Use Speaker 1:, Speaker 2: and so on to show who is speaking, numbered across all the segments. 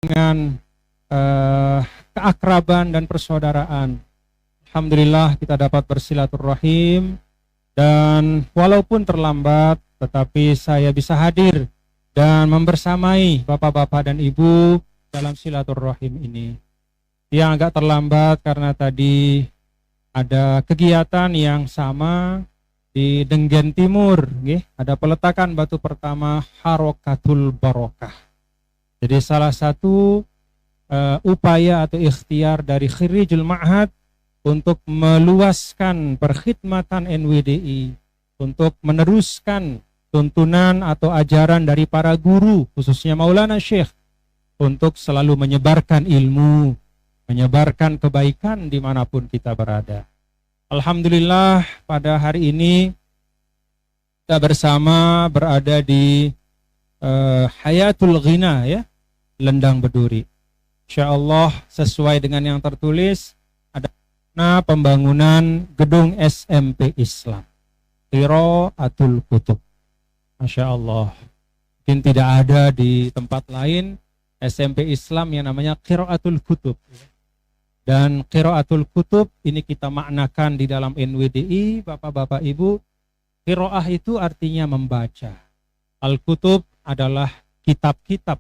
Speaker 1: dengan keakraban dan persaudaraan. Alhamdulillah kita dapat bersilaturahim, dan walaupun terlambat tetapi saya bisa hadir dan membersamai bapak-bapak dan ibu dalam silaturahim ini. Yang agak terlambat karena tadi ada kegiatan yang sama di Denggen Timur, ada peletakan batu pertama Harokatul Barokah. Jadi salah satu upaya atau ikhtiar dari Khirijul Ma'had untuk meluaskan perkhidmatan NWDI, untuk meneruskan tuntunan atau ajaran dari para guru, khususnya Maulana Syekh, untuk selalu menyebarkan ilmu, menyebarkan kebaikan dimanapun kita berada. Alhamdulillah pada hari ini kita bersama berada di Hayatul Ghina, ya, Lendang Beduri. Insyaallah sesuai dengan yang tertulis ada pembangunan gedung SMP Islam, Qiraatul Kutub. Masya Allah, mungkin tidak ada di tempat lain SMP Islam yang namanya Qiraatul Kutub. Dan Qiraatul Kutub ini kita maknakan di dalam NWDI, Bapak-bapak Ibu. Qiraah itu artinya membaca. Al-Kutub adalah kitab-kitab.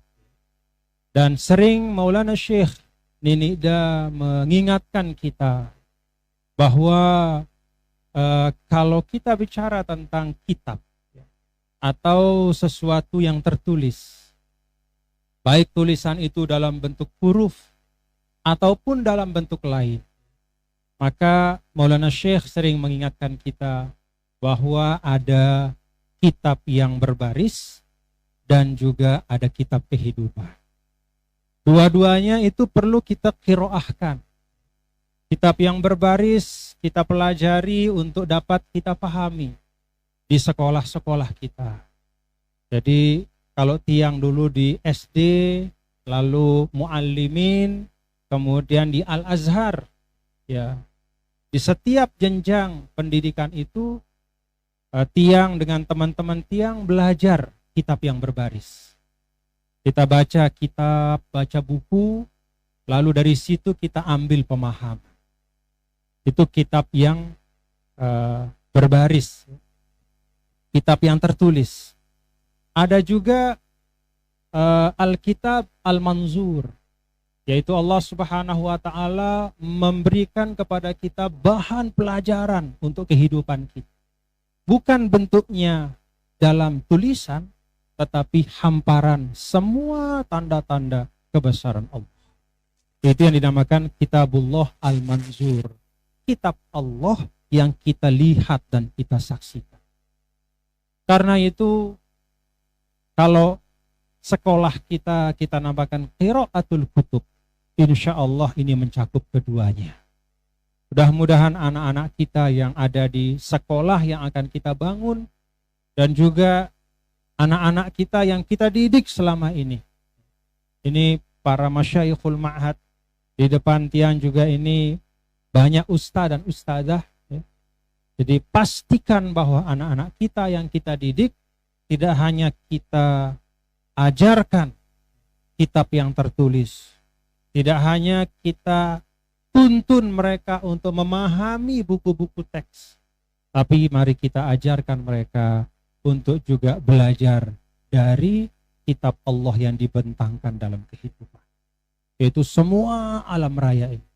Speaker 1: Dan sering Maulana Syekh Ninida mengingatkan kita bahwa kalau kita bicara tentang kitab atau sesuatu yang tertulis, baik tulisan itu dalam bentuk huruf ataupun dalam bentuk lain, maka Maulana Syekh sering mengingatkan kita bahwa ada kitab yang berbaris dan juga ada kitab kehidupan. Dua-duanya itu perlu kita qiraahkan. Kitab yang berbaris kita pelajari untuk dapat kita pahami di sekolah-sekolah kita. Jadi kalau tiang dulu di SD, lalu muallimin, kemudian di Al-Azhar, ya, di setiap jenjang pendidikan itu tiang dengan teman-teman tiang belajar kitab yang berbaris. Kita baca kitab, baca buku, lalu dari situ kita ambil pemahaman. Itu kitab yang berbaris, kitab yang tertulis. Ada juga Alkitab Al-Manzur, yaitu Allah Subhanahu wa Ta'ala memberikan kepada kita bahan pelajaran untuk kehidupan kita. Bukan bentuknya dalam tulisan, tetapi hamparan semua tanda-tanda kebesaran Allah. Itu yang dinamakan Kitabullah Al-Manzur, kitab Allah yang kita lihat dan kita saksikan. Karena itu kalau sekolah kita namakan Qiraatul Kutub, insya Allah ini mencakup keduanya. Mudah-mudahan anak-anak kita yang ada di sekolah yang akan kita bangun, dan juga anak-anak kita yang kita didik selama ini. Ini para masyaikhul ma'had, di depan tiang juga ini banyak ustaz dan ustazah, ya. Jadi pastikan bahwa anak-anak kita yang kita didik tidak hanya kita ajarkan kitab yang tertulis, tidak hanya kita tuntun mereka untuk memahami buku-buku teks, tapi mari kita ajarkan mereka untuk juga belajar dari kitab Allah yang dibentangkan dalam kehidupan, yaitu semua alam raya ini.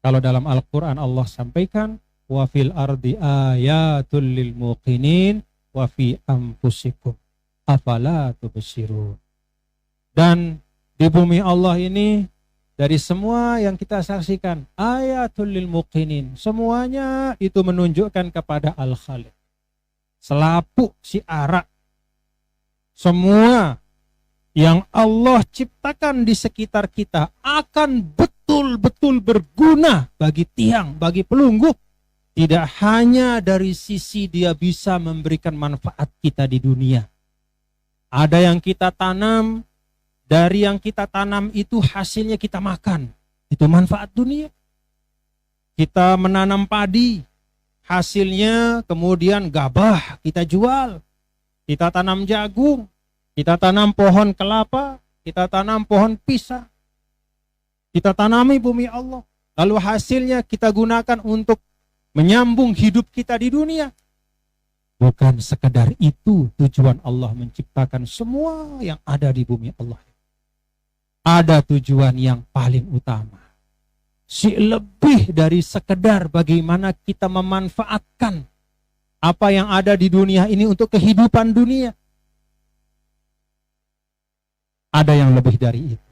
Speaker 1: Kalau dalam Al-Quran Allah sampaikan, wa fil ardi ayatul lil muqinin wa fi anfusikum afala tubsirun. Dan di bumi Allah ini, dari semua yang kita saksikan, ayatul lil muqinin, semuanya itu menunjukkan kepada Al-Khaliq. Selaput si arak, semua yang Allah ciptakan di sekitar kita akan betul-betul berguna bagi tiang, bagi pelungguh. Tidak hanya dari sisi dia bisa memberikan manfaat kita di dunia. Ada yang kita tanam, dari yang kita tanam itu hasilnya kita makan, itu manfaat dunia. Kita menanam padi, hasilnya kemudian gabah kita jual. Kita tanam jagung, kita tanam pohon kelapa, kita tanam pohon pisang, kita tanami bumi Allah, lalu hasilnya kita gunakan untuk menyambung hidup kita di dunia. Bukan sekedar itu tujuan Allah menciptakan semua yang ada di bumi Allah. Ada tujuan yang paling utama. Lebih dari sekedar bagaimana kita memanfaatkan apa yang ada di dunia ini untuk kehidupan dunia. Ada yang lebih dari itu.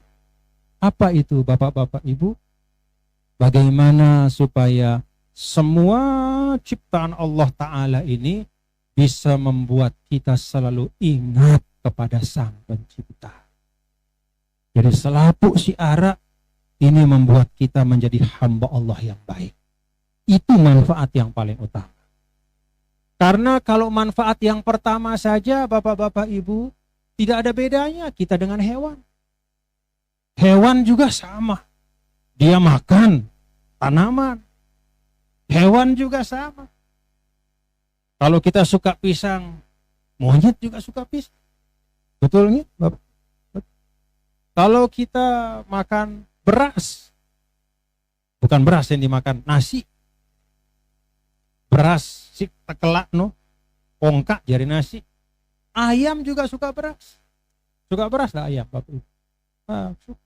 Speaker 1: Apa itu Bapak-bapak Ibu? Bagaimana supaya semua ciptaan Allah Ta'ala ini bisa membuat kita selalu ingat kepada Sang Pencipta. Jadi selaput syiara ini membuat kita menjadi hamba Allah yang baik. Itu manfaat yang paling utama. Karena kalau manfaat yang pertama saja Bapak-bapak Ibu, tidak ada bedanya kita dengan hewan. Hewan juga sama. Dia makan tanaman. Hewan juga sama. Kalau kita suka pisang, monyet juga suka pisang. Betul nggak, Bapak? Kalau kita makan beras, bukan beras yang dimakan, nasi. Beras si tekelak no, pongkak jari nasi. Ayam juga suka beras. Suka beras lah ayam, Bapak. Suka.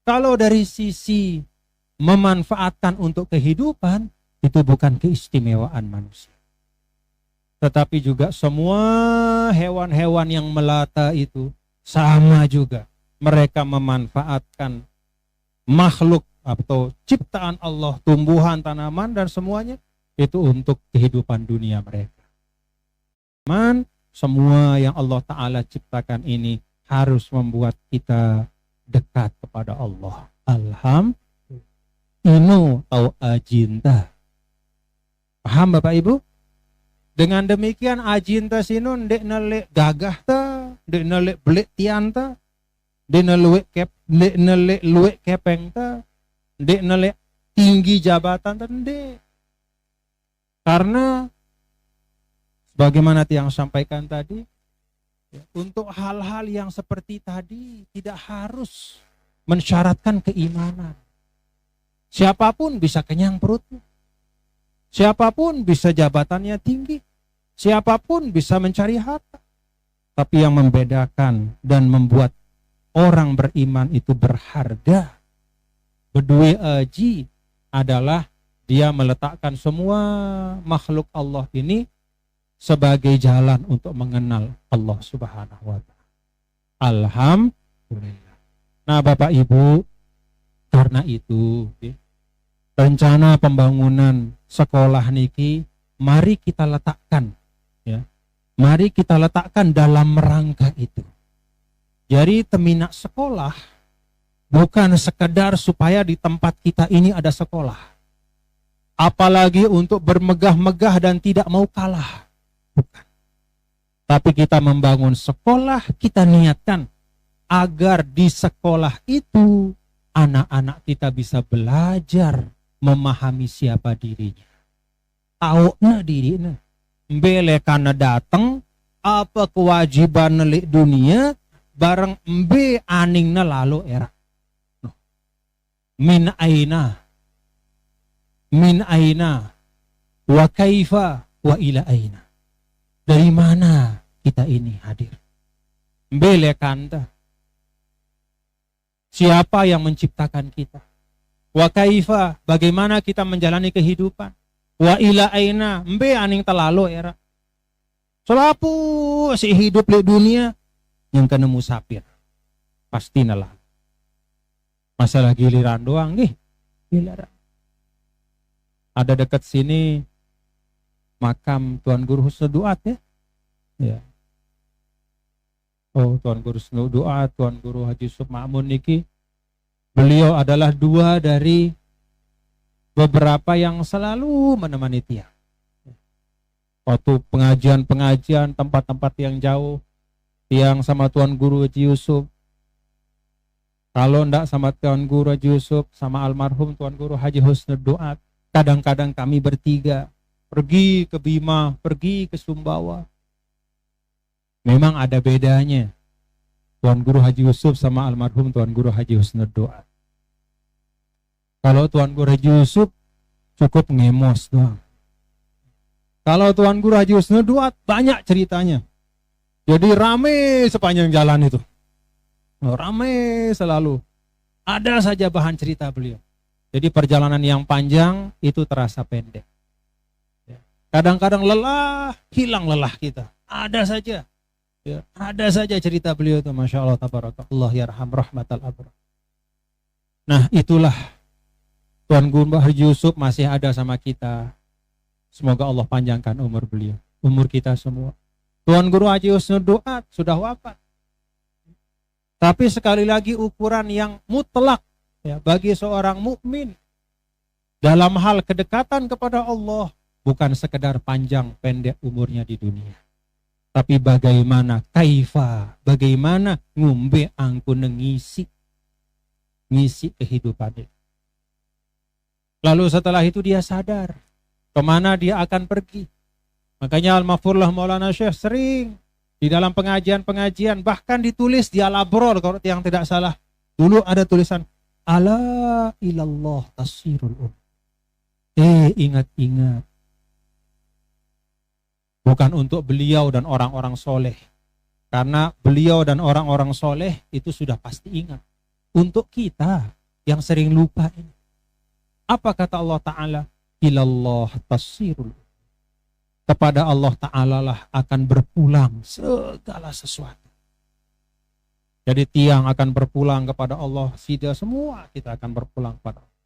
Speaker 1: Kalau dari sisi memanfaatkan untuk kehidupan, itu bukan keistimewaan manusia. Tetapi juga semua hewan-hewan yang melata itu sama juga. Mereka memanfaatkan makhluk atau ciptaan Allah, tumbuhan, tanaman, dan semuanya itu untuk kehidupan dunia mereka. Semua yang Allah Ta'ala ciptakan ini harus membuat kita dekat kepada Allah. Alhamdulillah atau ajinta. Paham Bapak Ibu? Dengan demikian ajinta sinun dek nelek gagah ta, dek nelek belik tian ta, dek nelek luek kepeng ta, dek nelek tinggi jabatan ta, dek. Karena bagaimana yang sampaikan tadi, ya, untuk hal-hal yang seperti tadi tidak harus mensyaratkan keimanan. Siapapun bisa kenyang perutnya. Siapapun bisa jabatannya tinggi. Siapapun bisa mencari harta. Tapi yang membedakan dan membuat orang beriman itu berharga, berdua aji, adalah dia meletakkan semua makhluk Allah ini sebagai jalan untuk mengenal Allah Subhanahu wa Ta'ala. Alhamdulillah. Nah, Bapak Ibu, karena itu rencana pembangunan sekolah niki mari kita letakkan, ya. Mari kita letakkan dalam rangka itu. Jadi teminak sekolah bukan sekedar supaya di tempat kita ini ada sekolah. Apalagi untuk bermegah-megah dan tidak mau kalah. Bukan. Tapi kita membangun sekolah, kita niatkan agar di sekolah itu anak-anak kita bisa belajar memahami siapa dirinya. Tahu na dirinya. Mbele karena datang apa kewajiban nelik dunia bareng mbe aning na lalu era. Min aina wa kaifa wa ila aina. Dari mana kita ini hadir? Mbele kanta. Siapa yang menciptakan kita? Wa kaifa, bagaimana kita menjalani kehidupan? Wa ila aina, mbe aning terlalu era. Selapu si hidup di dunia yang kena musafir. Pasti nalah. Masalah giliran doang nih. Giliran. Ada dekat sini makam Tuan Guru Husnul Duat ya. Ya. Oh, Tuan Guru Husnul Duat, Tuan Guru Haji Yusuf Ma'mun niki. Beliau adalah dua dari beberapa yang selalu menemani tiang. Waktu pengajian-pengajian, tempat-tempat yang jauh, tiang sama Tuan Guru Haji Yusuf. Kalau enggak sama Tuan Guru Haji Yusuf, sama almarhum Tuan Guru Haji Husnul Duat, kadang-kadang kami bertiga pergi ke Bima, pergi ke Sumbawa. Memang ada bedanya Tuan Guru Haji Yusuf sama almarhum Tuan Guru Haji Husnud Doa. Kalau Tuan Guru Haji Yusuf cukup ngemos doang. Kalau Tuan Guru Haji Husnud Doa banyak ceritanya. Jadi rame sepanjang jalan itu. Rame selalu. Ada saja bahan cerita beliau. Jadi perjalanan yang panjang itu terasa pendek. Kadang-kadang lelah, hilang lelah kita. Ada saja. Ya, ada saja cerita beliau itu, Masya Allah, tabarakallah, yarham rahmatal abrar. Nah, itulah Tuan Guru Haji Yusuf masih ada sama kita. Semoga Allah panjangkan umur beliau, umur kita semua. Tuan Guru Haji Husnud Doa sudah wafat. Tapi sekali lagi ukuran yang mutlak ya, bagi seorang mukmin dalam hal kedekatan kepada Allah bukan sekedar panjang pendek umurnya di dunia. Tapi bagaimana kaifa, bagaimana ngumbe angkun ngisi kehidupannya. Lalu setelah itu dia sadar kemana dia akan pergi. Makanya Al-Mafurlah Maulana Syekh sering di dalam pengajian-pengajian bahkan ditulis di Al-Abror kalau yang tidak salah. Dulu ada tulisan ala ilallah tasirul ingat-ingat. Bukan untuk beliau dan orang-orang soleh. Karena beliau dan orang-orang soleh itu sudah pasti ingat. Untuk kita yang sering lupa ini. Apa kata Allah Ta'ala? Ilallah tasirul. Kepada Allah Ta'ala lah akan berpulang segala sesuatu. Jadi tiang akan berpulang kepada Allah. Sida semua kita akan berpulang kepada Allah.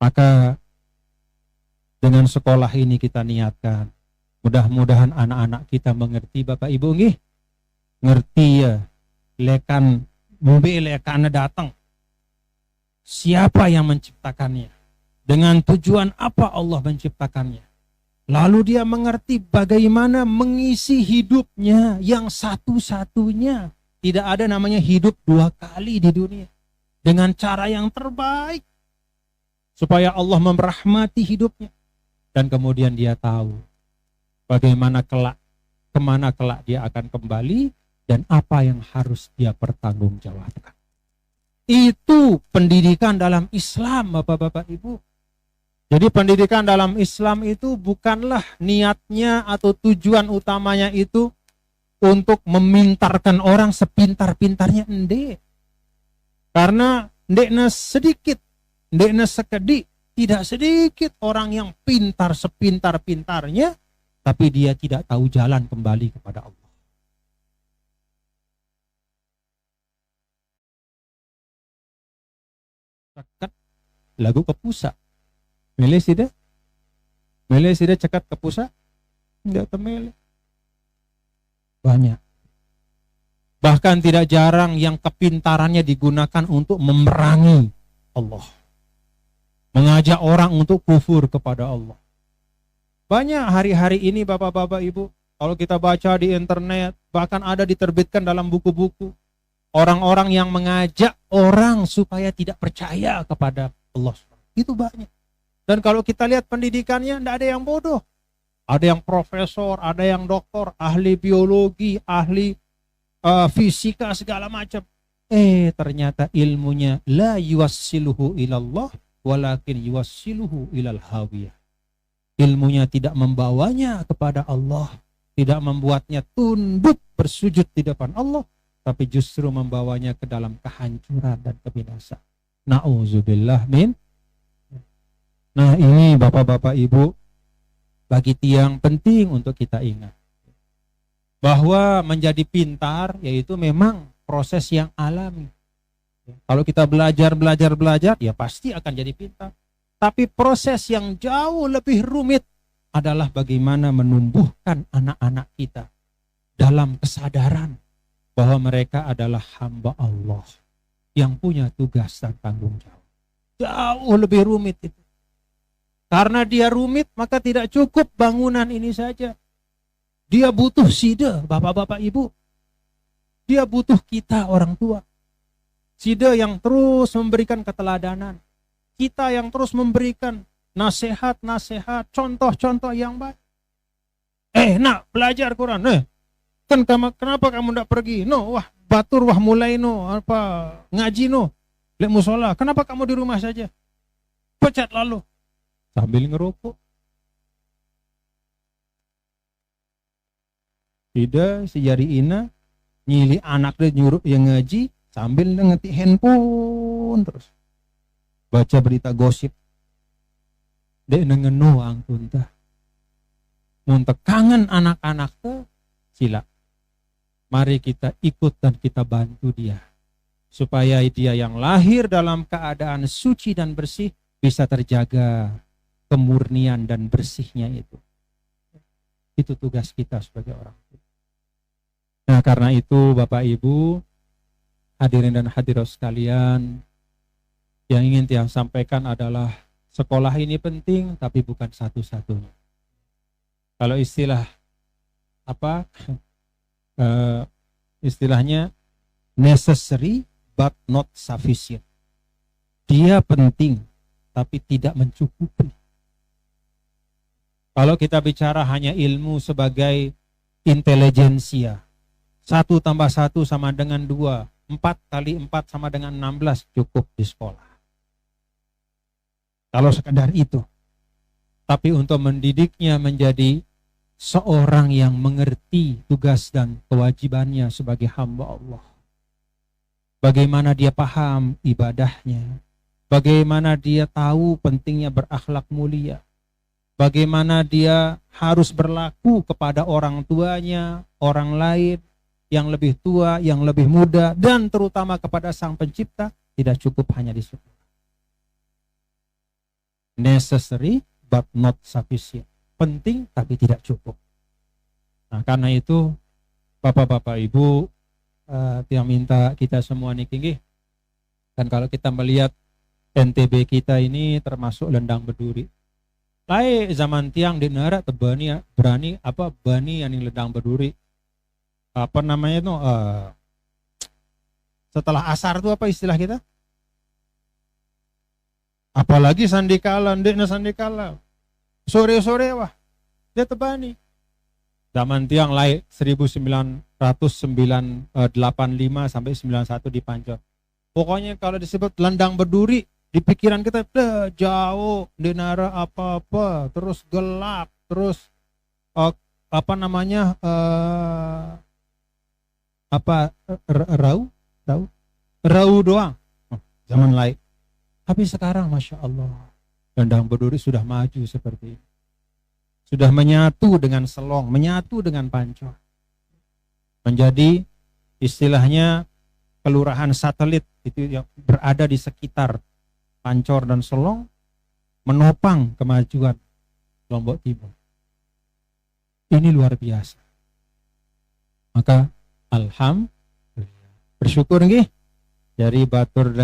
Speaker 1: Maka dengan sekolah ini kita niatkan. Mudah-mudahan anak-anak kita mengerti Bapak Ibu nggih. Ngerti ya. Lekan datang. Siapa yang menciptakannya? Dengan tujuan apa Allah menciptakannya? Lalu dia mengerti bagaimana mengisi hidupnya yang satu-satunya. Tidak ada namanya hidup dua kali di dunia. Dengan cara yang terbaik. Supaya Allah merahmati hidupnya. Dan kemudian dia tahu bagaimana kelak, kemana kelak dia akan kembali, dan apa yang harus dia pertanggungjawabkan. Itu pendidikan dalam Islam, Bapak-Bapak Ibu. Jadi pendidikan dalam Islam itu bukanlah niatnya atau tujuan utamanya itu untuk memintarkan orang sepintar-pintarnya, ende. Karena ndekna sedikit, ndekna sekedik, tidak sedikit orang yang pintar sepintar-pintarnya, tapi dia tidak tahu jalan kembali kepada Allah. Cekat lagu ke pusat. Milih sida cekat ke pusat. Enggak temele. Banyak. Bahkan tidak jarang yang kepintarannya digunakan untuk memerangi Allah. Mengajak orang untuk kufur kepada Allah. Banyak hari-hari ini Bapak-Bapak Ibu, kalau kita baca di internet, bahkan ada diterbitkan dalam buku-buku, orang-orang yang mengajak orang supaya tidak percaya kepada Allah. Itu banyak. Dan kalau kita lihat pendidikannya, tidak ada yang bodoh. Ada yang profesor, ada yang doktor, ahli biologi, ahli fisika, segala macam. Ternyata ilmunya la yuwassiluhu ilallah, walakin yuwassiluhu ilal hawiyah. Ilmunya tidak membawanya kepada Allah, tidak membuatnya tunduk bersujud di depan Allah, tapi justru membawanya ke dalam kehancuran dan kebinasaan. Na'udzubillah min. Nah ini Bapak-Bapak Ibu, bagi tiang penting untuk kita ingat. Bahwa menjadi pintar yaitu memang proses yang alami. Kalau kita belajar, ya pasti akan jadi pintar. Tapi proses yang jauh lebih rumit adalah bagaimana menumbuhkan anak-anak kita dalam kesadaran bahwa mereka adalah hamba Allah yang punya tugas dan tanggung jawab. Jauh lebih rumit itu. Karena dia rumit, maka tidak cukup bangunan ini saja. Dia butuh sida, Bapak-Bapak Ibu. Dia butuh kita orang tua. Sida yang terus memberikan keteladanan. Kita yang terus memberikan nasihat-nasihat, contoh-contoh yang baik. Nak belajar Quran. Kenapa kamu tidak pergi? Wah, batur wah mulai no apa ngaji no lek musola, kenapa kamu di rumah saja? Pecat lalu sambil ngerokok. Tidak, si jari ina nyili anak dia nyuruh yang ngaji sambil ngetik handphone terus baca berita gosip. Dek ngeno angkun tah. Mun kangen anak-anak tuh sila. Mari kita ikut dan kita bantu dia supaya dia yang lahir dalam keadaan suci dan bersih bisa terjaga kemurnian dan bersihnya itu. Itu tugas kita sebagai orang tua. Nah, karena itu Bapak Ibu, hadirin dan hadirat sekalian, yang ingin Tiang sampaikan adalah sekolah ini penting tapi bukan satu-satunya. Kalau istilah apa? Istilahnya necessary but not sufficient. Dia penting tapi tidak mencukupi. Kalau kita bicara hanya ilmu sebagai intelijensia, 1 tambah 1 sama dengan 2, 4 kali 4 sama dengan 16 cukup di sekolah. Kalau sekedar itu. Tapi untuk mendidiknya menjadi seorang yang mengerti tugas dan kewajibannya sebagai hamba Allah. Bagaimana dia paham ibadahnya. Bagaimana dia tahu pentingnya berakhlak mulia. Bagaimana dia harus berlaku kepada orang tuanya, orang lain, yang lebih tua, yang lebih muda, dan terutama kepada Sang Pencipta, tidak cukup hanya di sekolah. Necessary but not sufficient. Penting tapi tidak cukup. Nah, karena itu Bapak-bapak Ibu, Tiang minta kita semua niki. Dan kalau kita melihat NTB kita ini termasuk lendang berduri. Lai zaman Tiang di negara tebani berani apa bani yang lendang berduri. Apa namanya itu setelah asar itu apa istilah kita? Apalagi sandikala, ndekna sandikala. Sore-sore wah, dia tebani. Zaman Tiang lahir 1985 sampai 91 di Pancor. Pokoknya kalau disebut lendang berduri, di pikiran kita jauh, di nara apa-apa, terus gelap, terus apa namanya rau doang zaman lain. Tapi sekarang Masya Allah, lendang berduri sudah maju seperti ini, sudah menyatu dengan Selong, menyatu dengan Pancor, menjadi istilahnya kelurahan satelit itu yang berada di sekitar Pancor dan Selong, menopang kemajuan Lombok Timur. Ini luar biasa. Maka alhamdulillah, bersyukur nggih dari batur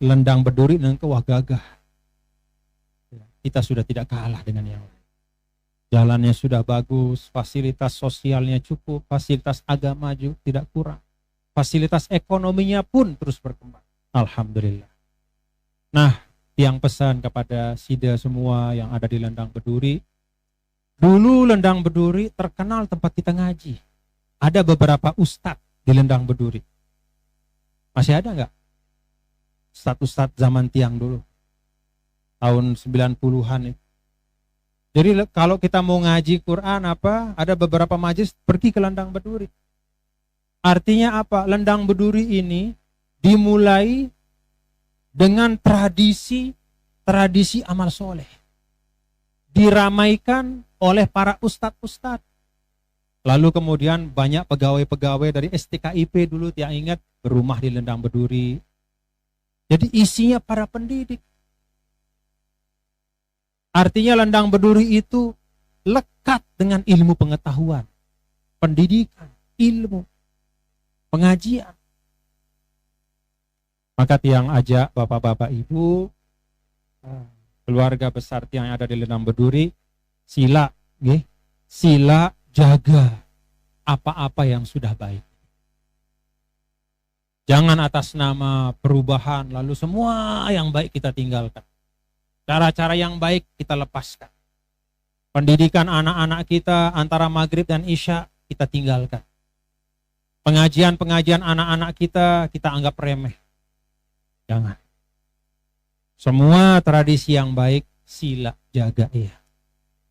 Speaker 1: lendang berduri dengan kewah gagah. Kita sudah tidak kalah dengan yang lain. Jalannya sudah bagus, fasilitas sosialnya cukup, fasilitas agama juga tidak kurang. Fasilitas ekonominya pun terus berkembang. Alhamdulillah. Nah, Tiang pesan kepada Sida semua yang ada di Lendang Berduri. Dulu Lendang Berduri terkenal tempat kita ngaji. Ada beberapa ustadz di Lendang Berduri. Masih ada nggak? Ustadz zaman Tiang dulu. Tahun 90-an itu. Jadi kalau kita mau ngaji Quran ada beberapa majelis pergi ke Lendang Berduri. Artinya apa? Lendang Berduri ini dimulai dengan tradisi amal soleh. Diramaikan oleh para ustadz-ustadz. Lalu kemudian banyak pegawai-pegawai dari STKIP dulu yang ingat berumah di Lendang Berduri. Jadi isinya para pendidik. Artinya Lendang Berduri itu lekat dengan ilmu pengetahuan, pendidikan, ilmu, pengajian. Maka Tiang ajak bapak-bapak ibu, keluarga besar Tiang yang ada di Lendang Berduri, sila jaga apa-apa yang sudah baik. Jangan atas nama perubahan lalu semua yang baik kita tinggalkan. Cara-cara yang baik kita lepaskan. Pendidikan anak-anak kita antara maghrib dan isya kita tinggalkan. Pengajian-pengajian anak-anak kita anggap remeh. Jangan. Semua tradisi yang baik sila jaga ya.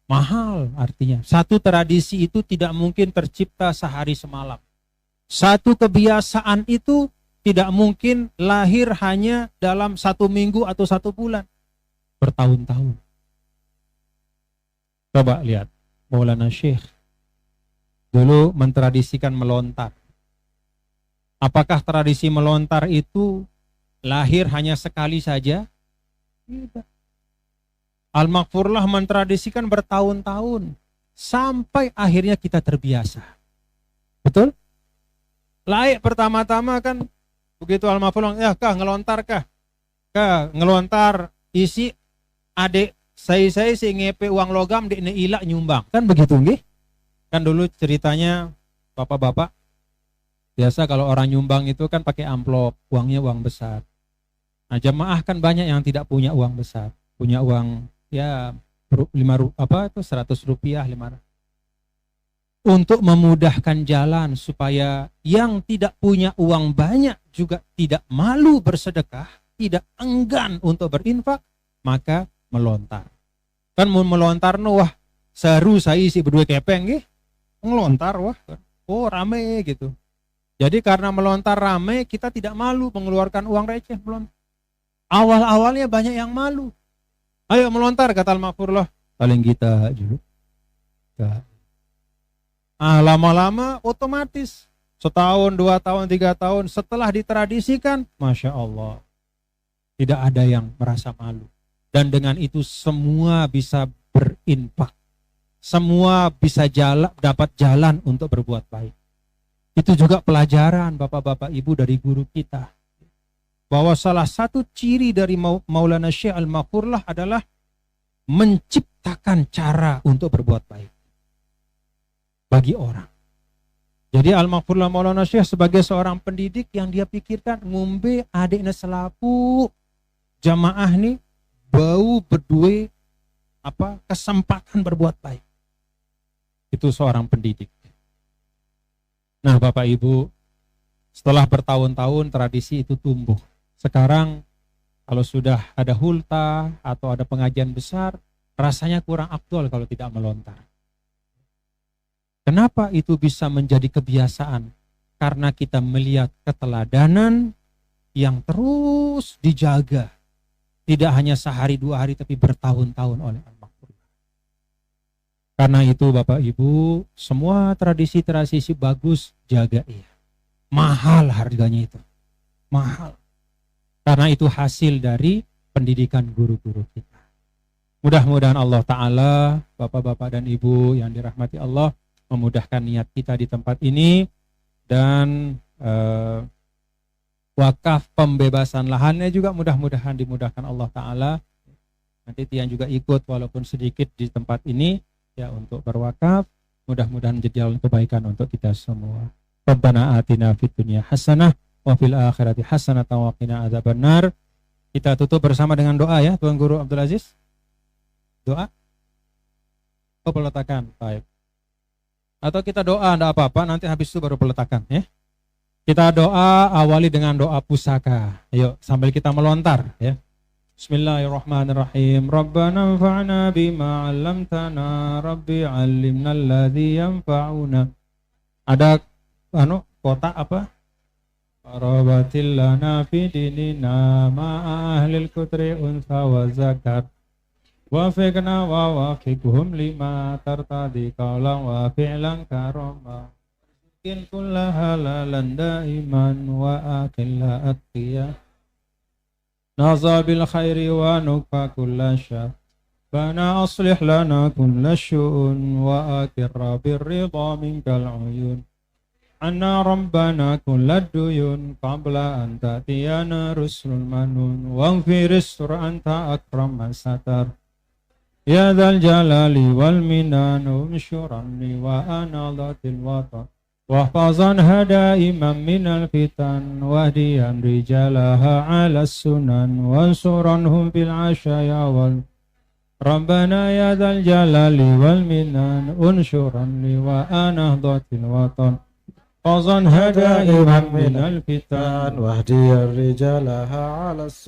Speaker 1: Mahal artinya. Satu tradisi itu tidak mungkin tercipta sehari semalam. Satu kebiasaan itu tidak mungkin lahir hanya dalam 1 minggu atau 1 bulan. Bertahun-tahun. Coba lihat. Maulana Syekh dulu mentradisikan melontar. Apakah tradisi melontar itu lahir hanya sekali saja? Tidak. Al-Maghfurlah mentradisikan bertahun-tahun sampai akhirnya kita terbiasa. Betul? Laik pertama-tama kan begitu Al-Maghfurlah, ya kah ngelontar kah? Kah ngelontar isi adik saya si ngepe uang logam di ilak nyumbang. Kan begitu nggih? Kan dulu ceritanya bapak-bapak biasa kalau orang nyumbang itu kan pakai amplop, uangnya uang besar. Nah, jemaah kan banyak yang tidak punya uang besar, punya uang ya 100 rupiah 500. Untuk memudahkan jalan supaya yang tidak punya uang banyak juga tidak malu bersedekah, tidak enggan untuk berinfak, maka melontar. Kan mau melontar wah seru saya isi berdua kepeng nggih. Ngelontar wah. Oh, rame gitu. Jadi karena melontar rame, kita tidak malu mengeluarkan uang receh melontar. Awal-awalnya banyak yang malu. Ayo melontar kata Al-Maghfurlah. Paling kita juga. Lama-lama otomatis 1 tahun, 2 tahun, 3 tahun setelah ditradisikan, Masya Allah. Tidak ada yang merasa malu. Dan dengan itu semua bisa berinfak. Semua bisa dapat jalan untuk berbuat baik. Itu juga pelajaran Bapak-bapak Ibu dari guru kita. Bahwa salah satu ciri dari Maulana Syekh Al-Maghfurlah adalah menciptakan cara untuk berbuat baik bagi orang. Jadi Al-Maghfurlah Maulana Syekh sebagai seorang pendidik yang dia pikirkan ngombe adiknya selapu jamaah nih bau berdua kesempatan berbuat baik. Itu seorang pendidik. Nah, Bapak Ibu, setelah bertahun-tahun tradisi itu tumbuh. Sekarang kalau sudah ada hulta atau ada pengajian besar, rasanya kurang aktual kalau tidak melontar. Kenapa itu bisa menjadi kebiasaan? Karena kita melihat keteladanan yang terus dijaga. Tidak hanya sehari 2 hari tapi bertahun-tahun oleh Al-Maghfurlah. Karena itu Bapak Ibu, semua tradisi-tradisi bagus jaga ya. Mahal harganya itu. Mahal. Karena itu hasil dari pendidikan guru-guru kita. Mudah-mudahan Allah Ta'ala, Bapak-bapak dan Ibu yang dirahmati Allah, memudahkan niat kita di tempat ini. Dan wakaf pembebasan lahannya juga mudah-mudahan dimudahkan Allah Ta'ala. Nanti Tian juga ikut walaupun sedikit di tempat ini ya untuk berwakaf. Mudah-mudahan menjadi kebaikan untuk kita semua. Rabbana atina fid dunya hasanah wa fil akhirati hasanah wa qina adzabannar. Kita tutup bersama dengan doa ya Tuan Guru Abdul Aziz. Doa? Oh, peletakan. Baik. Atau kita doa enggak apa-apa, nanti habis itu baru peletakan ya. Kita doa awali dengan doa pusaka. Ayo sambil kita melontar ya. Bismillahirrahmanirrahim. Rabbana anfa'na bima 'allamtana, Rabbi 'allimna alladzi yanfa'una. Ada kotak apa? Rabatil lana fi dinina ma'a ahlil kutri unsa wa zakat. Wafiqna wa wafiqhum lima tartadi qawlan wa fi'lan karama. In kulla halalan daiman wa akilla atqiyah. Nazabil khairi wa nukfa kulla syar. Bana aslih lana kulla syu'un wa akirra birrida minkal uyun. Anna rabbana kulla duyun qabla an ta'tiyana rusulul manun. Waghfiris sur anta akram man satar. Ya dzal jalali wal minan umsyuranni wa anadatil watan. Wahfazan hada imam minal fitan wahdiyan rijalaha ala sunan wansuranhum fil asyaya wal Rabbana ya dzal jalali wal minan unsyuran li wa anahdatil watan حفظا هدائما من الفتن
Speaker 2: واهدي الرجالها على السنة